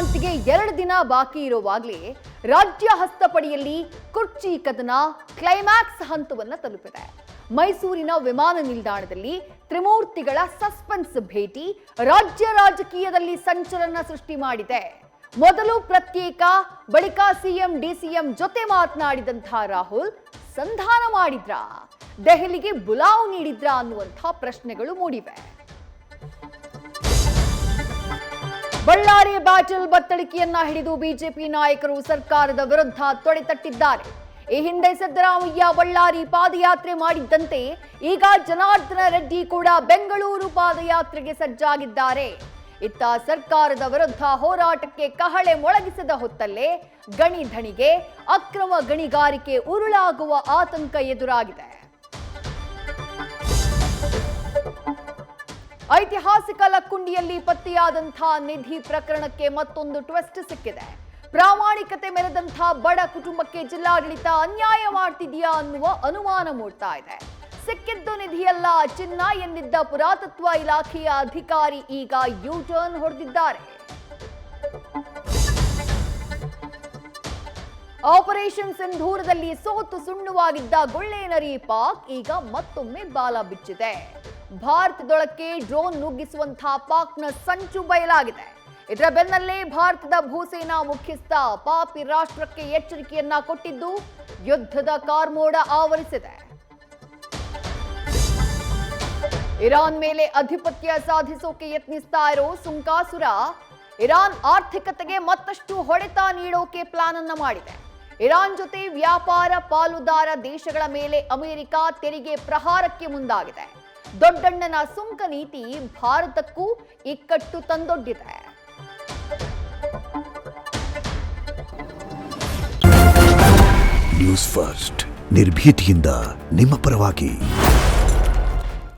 ಸಂಕ್ರಾಂತಿಗೆ 2 ದಿನ ಬಾಕಿ ಇರುವಾಗಲೇ ರಾಜ್ಯ ಹಸ್ತಪಡಿಯಲ್ಲಿ ಕುರ್ಚಿ ಕದನ ಕ್ಲೈಮ್ಯಾಕ್ಸ್ ಹಂತವನ್ನು ತಲುಪಿದೆ. ಮೈಸೂರಿನ ವಿಮಾನ ನಿಲ್ದಾಣದಲ್ಲಿ ತ್ರಿಮೂರ್ತಿಗಳ ಸಸ್ಪೆನ್ಸ್ ಭೇಟಿ ರಾಜ್ಯ ರಾಜಕೀಯದಲ್ಲಿ ಸಂಚಲನ ಸೃಷ್ಟಿ ಮಾಡಿದೆ. ಮೊದಲು ಪ್ರತ್ಯೇಕ, ಬಳಿಕ ಸಿಎಂ ಡಿಸಿಎಂ ಜೊತೆ ಮಾತನಾಡಿದಂತಹ ರಾಹುಲ್ ಸಂಧಾನ ಮಾಡಿದ್ರಾ, ದೆಹಲಿಗೆ ಬುಲಾವ್ ನೀಡಿದ್ರಾ ಅನ್ನುವಂಥ ಪ್ರಶ್ನೆಗಳು ಮೂಡಿವೆ. ಬಳ್ಳಾರಿ ಬ್ಯಾಟಲ್ ಬತ್ತಳಿಕೆಯನ್ನ ಹಿಡಿದು ಬಿಜೆಪಿ ನಾಯಕರು ಸರ್ಕಾರದ ವಿರುದ್ಧ ತೊಡೆತಟ್ಟಿದ್ದಾರೆ. ಈ ಹಿಂದೆ ಸಿದ್ದರಾಮಯ್ಯ ಬಳ್ಳಾರಿ ಪಾದಯಾತ್ರೆ ಮಾಡಿದ್ದಂತೆ ಈಗ ಜನಾರ್ದನ ರೆಡ್ಡಿ ಕೂಡ ಬೆಂಗಳೂರು ಪಾದಯಾತ್ರೆಗೆ ಸಜ್ಜಾಗಿದ್ದಾರೆ. ಇತ್ತ ಸರ್ಕಾರದ ವಿರುದ್ಧ ಹೋರಾಟಕ್ಕೆ ಕಹಳೆ ಮೊಳಗಿಸಿದ ಹೊತ್ತಲ್ಲೇ ಗಣಿ ಧಣಿಗೆ ಅಕ್ರಮ ಗಣಿಗಾರಿಕೆ ಉರುಳಾಗುವ ಆತಂಕ ಎದುರಾಗಿದೆ. ಐತಿಹಾಸಿಕ ಲಕ್ಕುಂಡಿಯಲ್ಲಿ ಪತ್ತೆಯಾದಂತಹ ನಿಧಿ ಪ್ರಕರಣಕ್ಕೆ ಮತ್ತೊಂದು ಟ್ವಿಸ್ಟ್ ಸಿಕ್ಕಿದೆ. ಪ್ರಾಮಾಣಿಕತೆ ಮೆರೆದಂತಹ ಬಡ ಕುಟುಂಬಕ್ಕೆ ಜಿಲ್ಲಾಡಳಿತ ಅನ್ಯಾಯ ಮಾಡ್ತಿದೆಯಾ ಅನ್ನುವ ಅನುಮಾನ ಮೂಡ್ತಾ ಇದೆ. ಸಿಕ್ಕಿದ್ದು ನಿಧಿಯಲ್ಲ, ಚಿನ್ನ ಎಂದಿದ್ದ ಪುರಾತತ್ವ ಇಲಾಖೆಯ ಅಧಿಕಾರಿ ಈಗ ಯೂ ಟರ್ನ್ ಹೊಡೆದಿದ್ದಾರೆ. ಆಪರೇಷನ್ ಸಿಂಧೂರದಲ್ಲಿ ಸೋತು ಸುಣ್ಣವಾಗಿದ್ದ ಗುಳ್ಳೇನರಿ ಪಾಕ್ ಈಗ ಮತ್ತೊಮ್ಮೆ ಬಾಲ ಬಿಚ್ಚಿದೆ. ಭಾರತದೊಳಕ್ಕೆ ಡ್ರೋನ್ ನುಗ್ಗಿಸುವಂತಹ ಪಾಕ್ನ ಸಂಚು ಬಯಲಾಗಿದೆ. ಇದರ ಬೆನ್ನಲ್ಲೇ ಭಾರತದ ಭೂಸೇನಾ ಮುಖ್ಯಸ್ಥ ಪಾಪಿ ರಾಷ್ಟ್ರಕ್ಕೆ ಎಚ್ಚರಿಕೆಯನ್ನ ಕೊಟ್ಟಿದ್ದು ಯುದ್ಧದ ಕಾರ್ಮೋಡ ಆವರಿಸಿದೆ. ಇರಾನ್ ಮೇಲೆ ಅಧಿಪತ್ಯ ಸಾಧಿಸೋಕೆ ಯತ್ನಿಸ್ತಾ ಇರೋ ಸುಂಕಾಸುರ ಇರಾನ್ ಆರ್ಥಿಕತೆಗೆ ಮತ್ತಷ್ಟು ಹೊಡೆತ ನೀಡೋಕೆ ಪ್ಲಾನ್ ಅನ್ನ ಮಾಡಿದೆ. ಇರಾನ್ ಜೊತೆ ವ್ಯಾಪಾರ ಪಾಲುದಾರ ದೇಶಗಳ ಮೇಲೆ ಅಮೆರಿಕ ತೆರಿಗೆ ಪ್ರಹಾರಕ್ಕೆ ಮುಂದಾಗಿದೆ. ದೊಡ್ಡಣ್ಣನ ಸುಂಕ ನೀತಿ ಭಾರತಕ್ಕೂ ಇಕ್ಕಟ್ಟು ತಂದೊಡ್ಡಿದೆ. ನ್ಯೂಸ್ ಫಸ್ಟ್ ನಿರ್ಭೀತಿಯಿಂದ ನಿಮ್ಮ ಪರವಾಗಿ.